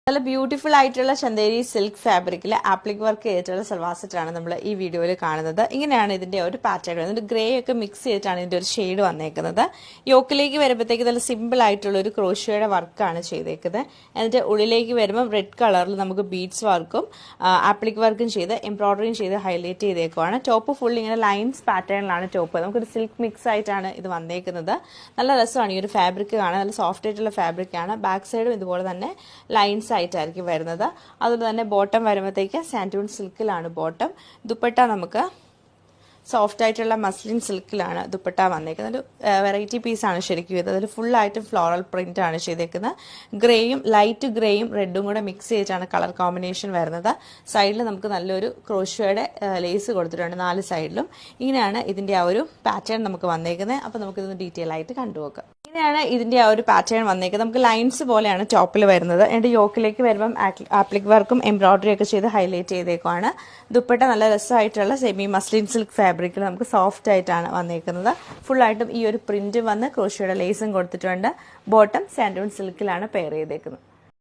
നല്ല ബ്യൂട്ടിഫുൾ ആയിട്ടുള്ള ചന്ദേരി സിൽക്ക് ഫാബ്രിക്കിൽ ആപ്ലിക് വർക്ക് ചെയ്തിട്ടുള്ള സൽവാർ സെറ്റാണ് നമ്മൾ ഈ വീഡിയോയിൽ കാണുന്നത്. ഇങ്ങനെയാണ് ഇതിന്റെ ഒരു പാറ്റേൺ വരുന്നത്. ഗ്രേ ഒക്കെ മിക്സ് ചെയ്തിട്ടാണ് ഇതിന്റെ ഒരു ഷെയ്ഡ് വന്നേക്കുന്നത്. യോക്കിലേക്ക് വരുമ്പോഴത്തേക്ക് നല്ല സിമ്പിൾ ആയിട്ടുള്ള ഒരു ക്രോഷ്യയുടെ വർക്കാണ് ചെയ്തേക്കുന്നത്. എന്നിട്ട് ഉള്ളിലേക്ക് വരുമ്പോൾ റെഡ് കളറിൽ നമുക്ക് ബീഡ്സ് വർക്കും ആപ്ലിക് വർക്കും ചെയ്ത് എംബ്രോയിഡറിയും ചെയ്ത് ഹൈലൈറ്റ് ചെയ്തേക്കുവാണ്. ടോപ്പ് ഫുൾ ഇങ്ങനെ ലൈൻസ് പാറ്റേണിലാണ് ടോപ്പ്. നമുക്കൊരു സിൽക്ക് മിക്സ് ആയിട്ടാണ് ഇത് വന്നേക്കുന്നത്. നല്ല രസമാണ് ഈ ഒരു ഫാബ്രിക് കാണാൻ. നല്ല സോഫ്റ്റ് ആയിട്ടുള്ള ഫാബ്രിക് ആണ്. ബാക്ക് സൈഡും ഇതുപോലെ തന്നെ ലൈൻസ് ആയിട്ടായിരിക്കും വരുന്നത്. അതുപോലെ തന്നെ ബോട്ടം വരുമ്പോഴത്തേക്ക് സാൻഡൂൺ സിൽക്കിലാണ് ബോട്ടം. ദുപ്പട്ട നമുക്ക് സോഫ്റ്റ് ആയിട്ടുള്ള മസ്ലിൻ സിൽക്കിലാണ് ദുപ്പട്ട വന്നേക്കുന്നത്. ഒരു വെറൈറ്റി പീസാണ് ശരിക്കും ഇത്. അതിൽ ഫുള്ളായിട്ട് ഫ്ലോറൽ പ്രിന്റ് ആണ് ചെയ്തേക്കുന്നത്. ഗ്രേയും ലൈറ്റ് ഗ്രേയും റെഡും കൂടെ മിക്സ് ചെയ്തിട്ടാണ് കളർ കോമ്പിനേഷൻ വരുന്നത്. സൈഡിൽ നമുക്ക് നല്ലൊരു ക്രോഷ്യയുടെ ലേസ് കൊടുത്തിട്ടുണ്ട് 4 സൈഡിലും. ഇങ്ങനെയാണ് ഇതിന്റെ ആ ഒരു പാറ്റേൺ നമുക്ക് വന്നേക്കുന്നത്. അപ്പോൾ നമുക്കിതൊന്ന് ഡീറ്റെയിൽ ആയിട്ട് കണ്ടുപോക്കാം. ഇങ്ങനെയാണ് ഇതിന്റെ ആ ഒരു പാറ്റേൺ വന്നേക്കുന്നത്. നമുക്ക് ലൈൻസ് പോലെയാണ് ടോപ്പിൽ വരുന്നത്. എൻ്റെ യോക്കിലേക്ക് വരുമ്പം ആപ്ലിക് വർക്കും എംബ്രോയിഡറി ഒക്കെ ചെയ്ത് ഹൈലൈറ്റ് ചെയ്തേക്കുവാണ്. ദുപ്പട്ട നല്ല രസമായിട്ടുള്ള സെമി മസ്ലിൻ സിൽക്ക് ഫാബ്രിക്കിൽ നമുക്ക് സോഫ്റ്റ് ആയിട്ടാണ് വന്നേക്കുന്നത്. ഫുള്ളായിട്ടും ഈ ഒരു പ്രിന്റ് വന്ന് ക്രോഷ്യയുടെ ലേസും കൊടുത്തിട്ടുണ്ട്. ബോട്ടം സാൻഡൂൺ സിൽക്കിലാണ് പെയർ ചെയ്തേക്കുന്നത്.